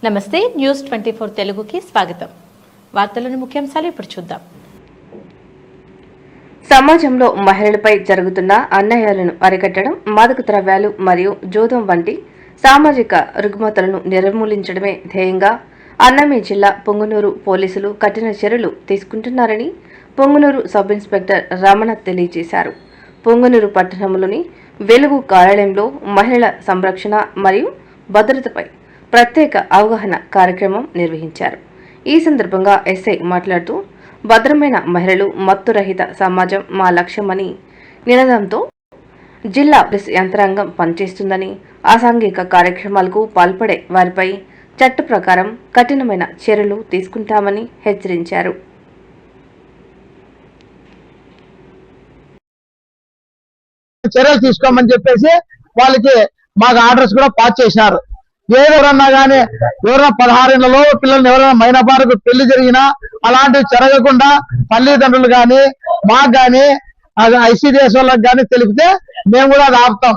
నమస్తే న్యూస్ 24 తెలుగుకి స్వాగతం. వార్తలోని ముఖ్యాంశాలు ఇప్పుడు చూద్దాం. సమాజంలో మహిళలపై జరుగుతున్న అన్యాయాలను అరికట్టడం, మాదక ద్రవ్యాలు మరియు జూదం వంటి సామాజిక రుగ్మతలను నిర్మూలించడమే ధ్యేయంగా అన్నమయ్య జిల్లా పొంగనూరు పోలీసులు కఠిన చర్యలు తీసుకుంటున్నారని పొంగనూరు సబ్ ఇన్స్పెక్టర్ రమణ తెలియజేశారు. పొంగనూరు పట్టణంలోని వెలుగు కార్యాలయంలో మహిళల సంరక్షణ మరియు భద్రతపై ప్రత్యేక అవగాహన కార్యక్రమం నిర్వహించారు. ఈ సందర్భంగా ఎస్ఐ మాట్లాడుతూ, భద్రమైన మహిళలు, మత్తురహిత సమాజం మా లక్ష్యమని నినాదంతో జిల్లా పోలీసు యంత్రాంగం పనిచేస్తుందని, అసాంఘిక కార్యక్రమాలకు పాల్పడే వారిపై చట్ట ప్రకారం కఠినమైన చర్యలు తీసుకుంటామని హెచ్చరించారు. చర్యలు తీసుకోమని చెప్పేసి వాళ్ళకి మాకు ఆర్డర్స్ కూడా పాస్ చేసినారు. ఎవరన్నా కానీ ఎవరైనా 16 ఏళ్లలో పిల్లల్ని ఎవరైనా మైనబారుకు పెళ్లి జరిగినా అలాంటివి జరగకుండా తల్లిదండ్రులు కానీ మాకు కానీ ఐసీడీఎస్ వాళ్ళకి కానీ తెలిపితే మేము కూడా అది ఆపుతాం.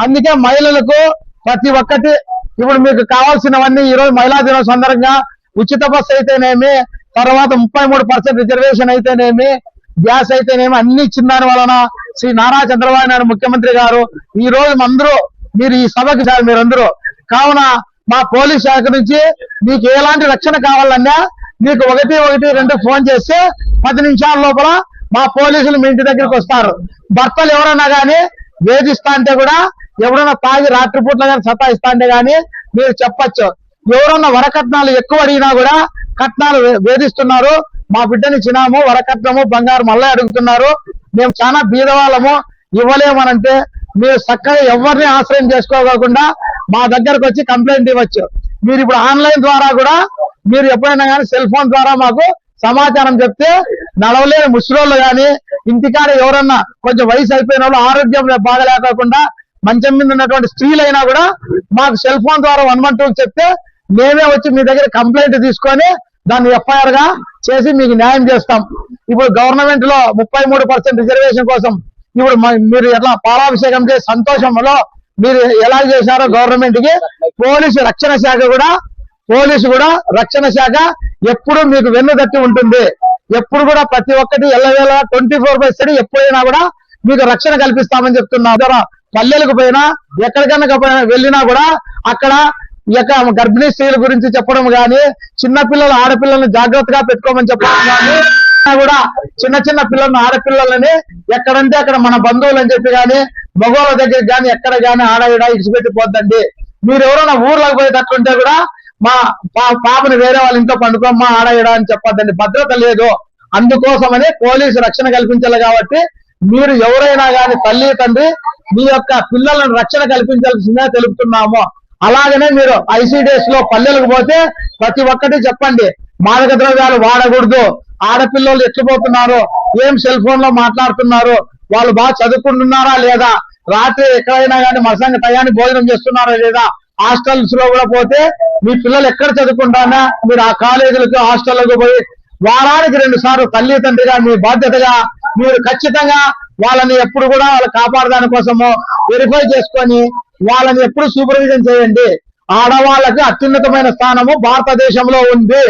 అందుకే మహిళలకు ప్రతి ఒక్కటి ఇప్పుడు మీకు కావాల్సినవన్నీ ఈరోజు మహిళా దినోత్సవం సందర్భంగా ఉచిత బస్సు అయితేనేమి, తర్వాత 33% రిజర్వేషన్ అయితేనేమి, గ్యాస్ అయితేనేమి అన్ని ఇచ్చిన దాని వలన శ్రీ నారా చంద్రబాబు నాయుడు ముఖ్యమంత్రి గారు ఈ రోజు అందరూ మీరు ఈ సభకి సార్ మీరందరూ కావున మా పోలీస్ శాఖ నుంచి మీకు ఎలాంటి రక్షణ కావాలన్నా మీకు 112 ఫోన్ చేస్తే 10 నిమిషాల లోపల మా పోలీసులు మీ ఇంటి దగ్గరికి వస్తారు. భర్తలు ఎవరైనా కానీ వేధిస్తా అంటే కూడా, ఎవరైనా తాగి రాత్రిపూట్ల కానీ సతాయిస్తా అంటే కానీ మీరు చెప్పచ్చు. ఎవరన్నా వరకట్నాలు ఎక్కువ అడిగినా కూడా కట్నాలు వేధిస్తున్నారు, మా బిడ్డని చిన్నాము వరకట్నము బంగారు మళ్ళీ అడుగుతున్నారు, మేము చాలా బీదవాళ్ళము ఇవ్వలేమనంటే మీరు చక్కగా ఎవరిని ఆశ్రయం చేసుకోకుండా మా దగ్గరకు వచ్చి కంప్లైంట్ ఇవ్వచ్చు. మీరు ఇప్పుడు ఆన్లైన్ ద్వారా కూడా మీరు ఎప్పుడైనా కానీ సెల్ ఫోన్ ద్వారా మాకు సమాచారం చెప్తే నడవలేని ముసలోళ్ళు కానీ ఇంటికాడ ఎవరన్నా కొంచెం వయసు అయిపోయిన వాళ్ళు ఆరోగ్యం బాగలేకోకుండా మంచం మీద ఉన్నటువంటి స్త్రీలైనా కూడా మాకు సెల్ ఫోన్ ద్వారా 112 చెప్తే మేమే వచ్చి మీ దగ్గర కంప్లైంట్ తీసుకొని దాన్ని ఎఫ్ఐఆర్ గా చేసి మీకు న్యాయం చేస్తాం. ఇప్పుడు గవర్నమెంట్ లో 33% రిజర్వేషన్ కోసం ఇప్పుడు మీరు ఎట్లా పాలాభిషేకం చేసి సంతోషంలో మీరు ఎలా చేశారో గవర్నమెంట్ కి పోలీసు కూడా రక్షణ శాఖ ఎప్పుడు మీకు వెన్ను తట్టి ఉంటుంది. ఎప్పుడు కూడా ప్రతి ఒక్కటి ఎల్లవేళ 24/7 ఎప్పుడైనా కూడా మీకు రక్షణ కల్పిస్తామని చెప్తున్నా. పల్లెలకు పోయినా ఎక్కడికన్నా వెళ్ళినా కూడా అక్కడ గర్భిణీ స్త్రీల గురించి చెప్పడం కానీ, చిన్నపిల్లలు ఆడపిల్లల్ని జాగ్రత్తగా పెట్టుకోమని చెప్పడం కానీ, కూడా చిన్న పిల్లలను ఆడపిల్లలని ఎక్కడంటే అక్కడ మన బంధువులు అని చెప్పి కానీ, మగవాళ్ళ దగ్గర కానీ ఎక్కడ కానీ ఆడ ఇడిచిపెట్టిపోద్దండి. మీరు ఎవరైనా ఊర్లోకి పోయేటట్లుంటే కూడా మా పాపని వేరే వాళ్ళ ఇంట్లో పండుకోమ్మా ఆడ అని చెప్పొద్దండి, భద్రత లేదు. అందుకోసమని పోలీసు రక్షణ కల్పించాలి. కాబట్టి మీరు ఎవరైనా కానీ తల్లి తండ్రి మీ యొక్క పిల్లలను రక్షణ కల్పించాల్సిందే తెలుపుతున్నాము. అలాగనే మీరు ఐసీడీఎస్ లో పల్లెలకు పోతే ప్రతి ఒక్కటి చెప్పండి, మాదక ద్రవ్యాలు వాడకూడదు, ఆడపిల్లలు ఎట్లిపోతున్నారు, ఏం సెల్ ఫోన్ లో మాట్లాడుతున్నారు, వాళ్ళు బాగా చదువుకుంటున్నారా లేదా, రాత్రి ఎక్కడైనా కానీ మసంగ టయాన్ని భోజనం చేస్తున్నారా లేదా, హాస్టల్స్ లో కూడా పోతే మీ పిల్లలు ఎక్కడ చదువుకుంటారా మీరు ఆ కాలేజీలకు హాస్టళ్లకు పోయి వారానికి 2 సార్లు తల్లి తండ్రిగా మీ బాధ్యతగా మీరు ఖచ్చితంగా వాళ్ళని ఎప్పుడు కూడా వాళ్ళు కాపాడదాని కోసము వెరిఫై చేసుకొని వాళ్ళని ఎప్పుడు సూపర్విజన్ చేయండి. ఆడవాళ్ళకి అత్యున్నతమైన స్థానము భారతదేశంలో ఉంది.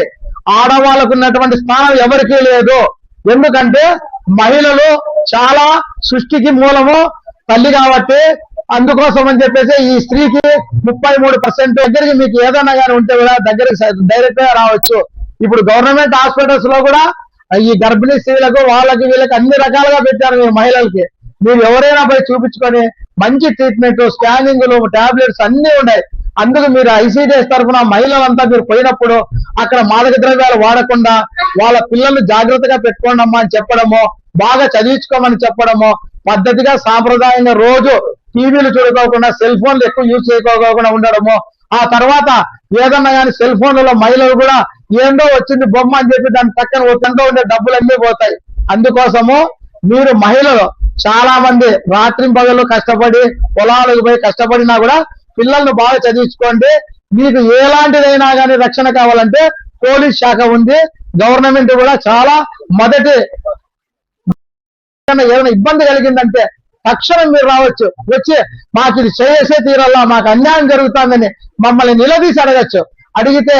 ఆడవాళ్ళకు ఉన్నటువంటి స్థానం ఎవరికీ లేదు. ఎందుకంటే మహిళలు చాలా సృష్టికి మూలము తల్లి కాబట్టి. అందుకోసం అని చెప్పేసి ఈ స్త్రీకి 33% దగ్గరికి మీకు ఏదైనా కానీ ఉంటే కూడా దగ్గరికి డైరెక్ట్ గా రావచ్చు. ఇప్పుడు గవర్నమెంట్ హాస్పిటల్స్ లో కూడా ఈ గర్భిణీ స్త్రీలకు వాళ్ళకి వీళ్ళకి అన్ని రకాలుగా పెట్టారు. మీ మహిళలకి మీరు ఎవరైనా పోయి చూపించుకొని మంచి ట్రీట్మెంట్, స్కానింగ్లు, టాబ్లెట్స్ అన్ని ఉన్నాయి. అందుకు మీరు ఐసీడీఎస్ తరఫున మహిళలంతా మీరు పోయినప్పుడు అక్కడ మాదక ద్రవ్యాలు వాడకుండా వాళ్ళ పిల్లల్ని జాగ్రత్తగా పెట్టుకోండి అమ్మా అని చెప్పడము, బాగా చదివించుకోమని చెప్పడము, పద్ధతిగా సాంప్రదాయంగా రోజు టీవీలు చూడుకోకుండా సెల్ ఫోన్లు ఎక్కువ యూజ్ చేయకోకుండా ఉండడము. ఆ తర్వాత ఏదన్నా కానీ సెల్ ఫోన్లలో మహిళలు కూడా ఏందో వచ్చింది బొమ్మ అని చెప్పి దాని పక్కన ఒకంటూ ఉండే డబ్బులన్నీ పోతాయి. అందుకోసము మీరు మహిళలు చాలా మంది రాత్రింపగలు కష్టపడి పొలాలకు పోయి కష్టపడినా కూడా పిల్లల్ని బాగా చదివించుకోండి. మీకు ఎలాంటిదైనా కానీ రక్షణ కావాలంటే పోలీస్ శాఖ ఉంది. గవర్నమెంట్ కూడా చాలా మొదటి ఏమైనా ఇబ్బంది కలిగిందంటే తక్షణం మీరు రావచ్చు, వచ్చి మాకు ఇది చేసే తీరల్లా, మాకు అన్యాయం జరుగుతుందని మమ్మల్ని నిలదీసి అడగచ్చు. అడిగితే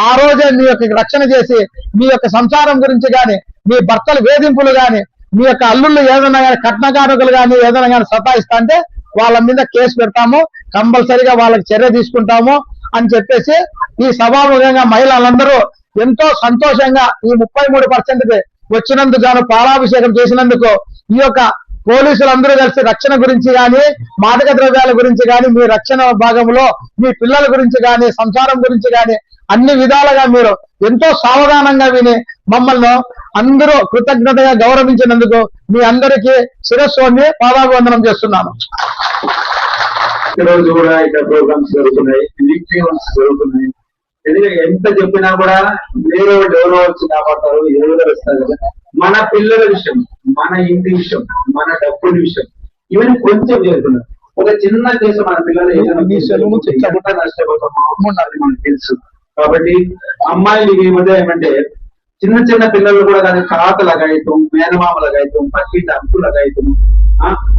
ఆ రోజే మీ యొక్క రక్షణ చేసి మీ యొక్క సంసారం గురించి కానీ, మీ భర్తల వేధింపులు కానీ, మీ యొక్క అల్లుళ్ళు ఏదైనా కానీ, కట్నకారకులు కానీ ఏదైనా కానీ సతాయిస్తా అంటే వాళ్ళ మీద కేసు పెడతాము, కంపల్సరిగా వాళ్ళకి చర్య తీసుకుంటాము అని చెప్పేసి ఈ సభాముఖంగా మహిళలందరూ ఎంతో సంతోషంగా ఈ 33% వచ్చినందుకు గాను, పాలాభిషేకం చేసినందుకు ఈ యొక్క పోలీసులందరూ కలిసి రక్షణ గురించి కానీ, మాదక ద్రవ్యాల గురించి కానీ, మీ రక్షణ భాగంలో మీ పిల్లల గురించి కానీ, సంసారం గురించి కానీ అన్ని విధాలుగా మీరు ఎంతో సావధానంగా విని మమ్మల్ని అందరూ కృతజ్ఞతగా గౌరవించినందుకు మీ అందరికీ శిరస్సు పాదాభివందనం చేస్తున్నాను. ఈరోజు కూడా ఇక్కడ ప్రోగ్రామ్స్ జరుగుతున్నాయి, వీక్లీ వన్స్ జరుగుతున్నాయి. ఎందుకంటే ఎంత చెప్పినా కూడా ఎవరో వచ్చి కాపాడతారు, ఎవరో వస్తారు కదా. మన పిల్లల విషయం, మన ఇంటి విషయం, మన డబ్బుల విషయం ఇవన్నీ కొంచెం చేస్తున్నారు. ఒక చిన్న కేసు మన పిల్లలు ఏదైనా నష్టపోతామో అది మనకు తెలుసు. కాబట్టి అమ్మాయిలు ఈ మధ్య ఏమంటే చిన్న చిన్న పిల్లలు కూడా కానీ తాతలగాయటం, మేనమామలగాయటం, పక్కింటి అంకులగాయటం,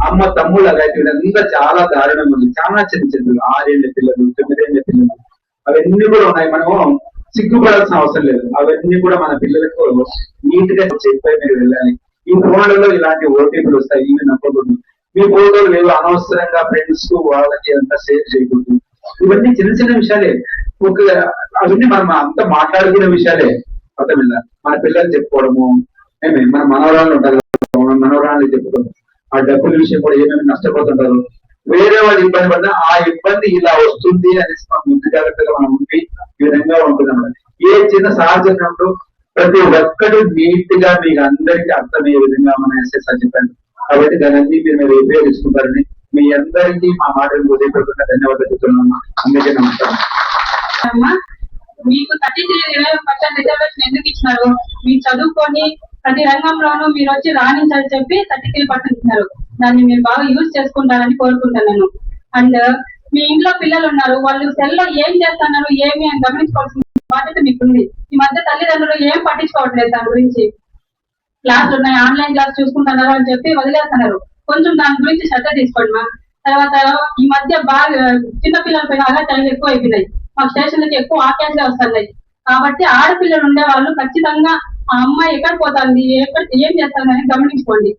అమ్మ తమ్ముళ్ళగాయటం, ఇదంతా చాలా దారుణం ఉంది. చాలా చిన్న చిన్న 6 ఏళ్ల పిల్లలు, 9 ఏళ్ల పిల్లలు అవన్నీ కూడా ఉన్నాయి. మనము సిగ్గుపడాల్సిన అవసరం లేదు. అవన్నీ కూడా మన పిల్లలకు నీట్ గా చెప్పి మీరు వెళ్ళాలి. ఈ ఫోన్లలో ఇలాంటి ఓటీపీలు వస్తాయి, ఇవి నమ్మకూడదు. మీ ఫోటోలు లేవు అనవసరంగా ఫ్రెండ్స్ కు వాళ్ళకి అంతా షేర్ చేయకూడదు. ఇవన్నీ చిన్న చిన్న విషయాలే, అవన్నీ మనం అంతా మాట్లాడుకునే విషయాలే. అర్థమైందా? మన పిల్లలు చెప్పుకోవడము, మన మనవరాళ్ళు ఉంటారు, మనవరాళ్ళు చెప్పుకోవడం, ఆ డబ్బుల విషయం కూడా ఏమేమి నష్టపోతుంటారు, వేరే వాళ్ళు ఇబ్బంది పడినా ఆ ఇబ్బంది ఇలా వస్తుంది అనేసి మనం ముందు జాగ్రత్తగా మనం ఉండి ఈ విధంగా ఉంటున్నాం. ఏ చిన్న సహజంలో ప్రతి ఒక్కటి నీట్ గా మీకు అందరికీ అర్థమయ్యే విధంగా మన ఎస్ఎస్ఆర్ చెప్పండి. కాబట్టి దాన్ని మీరు ఉపయోగించుకుంటారని మీ అందరికీ మా మాటలు ఉదయపడుతున్న ధన్యవాదాలు చెప్తున్నాను. అందుకే నమస్కారం. మీకు 33% రిజర్వేషన్ ఎందుకు ఇచ్చినారు? మీరు చదువుకొని ప్రతి రంగంలోనూ మీరు వచ్చి రాణించాలని చెప్పి 33% ఇచ్చినారు. దాన్ని మీరు బాగా యూజ్ చేసుకుంటారని కోరుకుంటున్నాను. అండ్ మీ ఇంట్లో పిల్లలు ఉన్నారు, వాళ్ళు సెల్లో ఏం చేస్తున్నారు ఏమి అని గమనించుకోవాల్సిన బాధ్యత మీకుంది. ఈ మధ్య తల్లిదండ్రులు ఏం పట్టించుకోవట్లేదు దాని గురించి. క్లాసులు ఉన్నాయి, ఆన్లైన్ క్లాస్ చూసుకుంటున్నారు అని చెప్పి వదిలేస్తున్నారు. కొంచెం దాని గురించి శ్రద్ధ తీసుకోండి మా. తర్వాత ఈ మధ్య బాగా చిన్నపిల్లల పైన అగత్యాలు ఎక్కువ అయిపోయినాయి. మా స్టేషన్లకి ఎక్కువ ఆకేజ్గా వస్తున్నాయి. కాబట్టి ఆడపిల్లలు ఉండే వాళ్ళు ఖచ్చితంగా ఆ అమ్మాయి ఎక్కడ పోతుంది, ఏం చేస్తుంది అని గమనించుకోండి.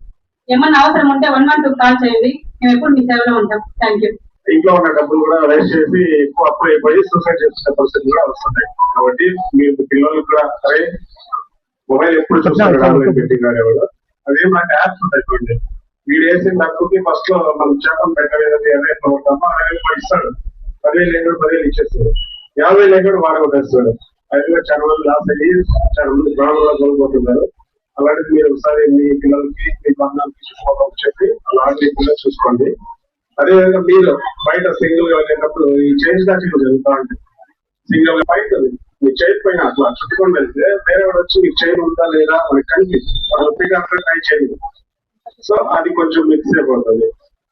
ఏమన్నా అవసరం ఉంటే 112 కాల్ చేయండి, మేము ఎప్పుడు మీ సేవలో ఉంటాం. Thank you. ఇంట్లో ఉన్న డబ్బులు కూడా రైస్ చేసి ఎక్కువ అప్పు అయిపోయి సూసైడ్ చేసుకునే పరిస్థితులు కూడా వస్తున్నాయి. కాబట్టి మీరు పిల్లలు కూడా సరే మొబైల్ ఎప్పుడు చూస్తారు ఆన్లైన్ బెట్టింగ్ ఆడేవాడు, అదేమంటే యాప్స్ ఉంటాయి చూడండి. వీడు వేసిన డబ్బుకి ఫస్ట్ లో మనం చేపం పెట్టలేదు అదే ఎట్లా ఉంటామో 60,000 ఇస్తాడు, 10,000 ఇచ్చేస్తాడు, 50,000 వాడక తెస్తాడు. అయితే చాలా మంది లాస్ అయ్యి చాలా మంది ప్రాణంలో కోల్పోతున్నారు. అలాంటిది మీరు ఒకసారి మీ పిల్లలకి మీ బంధాలకి చూసుకోవాలని చెప్పి అలాంటి పిల్లలు చూసుకోండి. అదేవిధంగా మీరు బయట సింగిల్ గా వెళ్ళేటప్పుడు ఈ చైన్ స్నాచింగ్ జరుగుతా ఉంటాయి. సింగిల్ గా బయట మీ చైన్ పైన అట్లా చుట్టుకొని వెళ్తే వేరే వాడు వచ్చి మీకు చైన్ ఉందా లేదా మనకి కనిపిస్తుంది, ట్రై చేయండి. సో అది కొంచెం మిక్స్ అయిపోతుంది.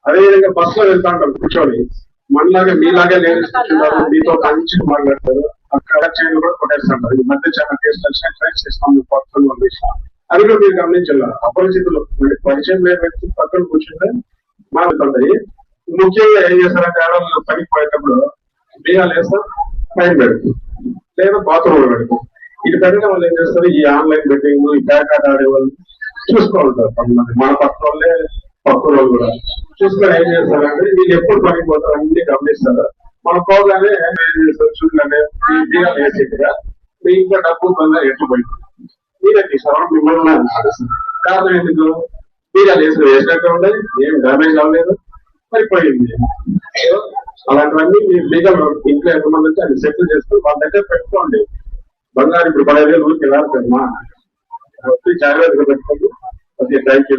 అదేవిధంగా బస్ లో వెళ్తా ఉంటాం కూర్చొని, మనలాగే మీలాగే నేర్చుకుంటున్నారు, మీతో మంచిగా మాట్లాడతారు, అక్కడ చైన్ కూడా కొట్టేస్తుంటారు. ఈ మధ్య చాలా కేసులు వచ్చినా ట్రైన్ చేస్తాం పంపించాం. అది కూడా మీరు గమనించాలి. అపరిచితులు పరిచయం లేని వ్యక్తి పక్కన కూర్చుంటే మాట్లాడుతుంటాయి. ముఖ్యంగా ఏం చేస్తారంటే ఆడవాళ్ళు పనికి పోయేటప్పుడు బియ్యాలు వేస్తాం, పైన పెడతాం లేదా బాత్రూమ్ లో పెడతాం. ఇది పెట్టడం వల్ల ఏం చేస్తారు, ఈ ఆన్లైన్ బెట్టింగ్, ఈ బ్యాక్ ఆట ఆడే వాళ్ళు చూసుకో ఉంటారు. మన పక్క వాళ్ళే పక్క వాళ్ళు కూడా చూసుకొని ఏం చేస్తారంటే వీళ్ళు ఎప్పుడు పనికి పోతారు అన్ని గమనిస్తారు. మనం పోగానే ఏం చేస్తారు చూడగానే ఈ బియ్యాలు వేసేట్టుగా మీ ఇంట్లో డబ్బు బంగారు ఎట్లు పోయింది మీరే సవరం మిమ్మల్ని కారణం ఎందుకు, బియ్యాలు వేసినట్టు ఉండదు, ఏం డ్యామేజ్ అవ్వలేదు, సరిపోయింది. అలాంటివన్నీ మీరు లీగల్ ఇంట్లో ఎంతమంది వచ్చి అది సెటిల్ చేసుకుని వాళ్ళ దగ్గర పెట్టుకోండి. బంగారు ఇప్పుడు 10,000 ఊరికి వెళ్ళాలి కదమ్మా, జాగ్రత్తగా పెట్టుకోండి. Okay, thank you.